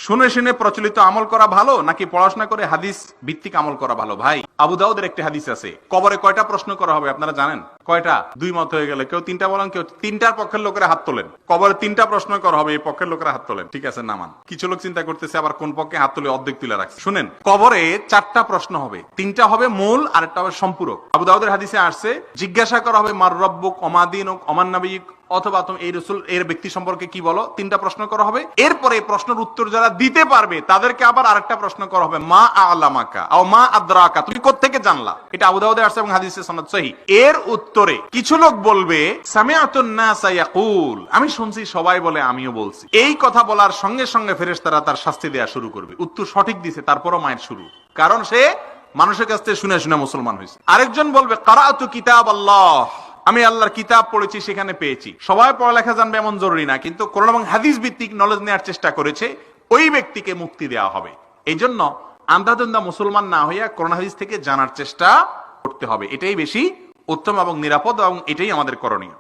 শুনে শুনে প্রচলিত আমল করা ভালো নাকি পড়াশোনা করে হাদিস ভিত্তিক আমল করা ভালো? ভাই, আবু দাউদের একটি হাদিস আছে, কবরে কয়টা প্রশ্ন করা হবে আপনারা জানেন? কয়টা? দুই মত হয়ে গেলে কেউ তিনটা বলেন, কেউ তিনটার পক্ষের লোকেরা হাত তোলেন। কবরে তিনটা প্রশ্ন করা হবে, এই পক্ষের লোকেরা হাত তোলেন। ঠিক আছে, নামান। কিছু লোক চিন্তা করতেছে আবার কোন পক্ষে হাত তুলে অর্ধেক তুলে রাখছে। শুনেন, কবরে চারটা প্রশ্ন হবে, তিনটা হবে মূল আর একটা হবে সম্পূরক। আবু দাউদের হাদিসে আসছে, জিজ্ঞাসা করা হবে মার রব্বুক, ওমা দীনুক, ওমান নবিয়ুক, অথবা তুমি এই রাসূল এর ব্যক্তি সম্পর্কে কি বলো। তিনটা প্রশ্ন করা হবে। এরপরে এই প্রশ্নের উত্তর যারা দিতে পারবে তাদেরকে আবার আরেকটা প্রশ্ন করা হবে, মা আ'লামাকা আও মা আদরাকা, তুমি কোত্থেকে জানলা। এটা আবু দাউদে আসছে এবং হাদিসের সনদ সহিহ। এর উত্তরে কিছু লোক বলবে, সামিআতুন নাসা ইয়াকুল, আমি শুনছি সবাই বলে, আমিও বলছি। এই কথা বলার সঙ্গে সঙ্গে ফেরেশতারা তার শাস্তি দেয়া শুরু করবে। উত্তর সঠিক দিছে, তারপরও মায়ের শুরু, কারণ সে মানুষের কাছ থেকে শুনে শুনে মুসলমান হয়েছে। আরেকজন বলবে, কারাআতু কিতাব আল্লাহ, আমি আল্লাহর কিতাব পড়েছি, সেখানে পেয়েছি। সবাই পড়ালেখা জানবে এমন জরুরি না, কিন্তু কোরআন এবং হাদিস ভিত্তিক নলেজ নেওয়ার চেষ্টা করেছে, ওই ব্যক্তিকে মুক্তি দেওয়া হবে। এই জন্য আন্ধাধুন্ধা মুসলমান না হইয়া কোরআন হাদিস থেকে জানার চেষ্টা করতে হবে। এটাই বেশি উত্তম এবং নিরাপদ, এবং এটাই আমাদের করণীয়।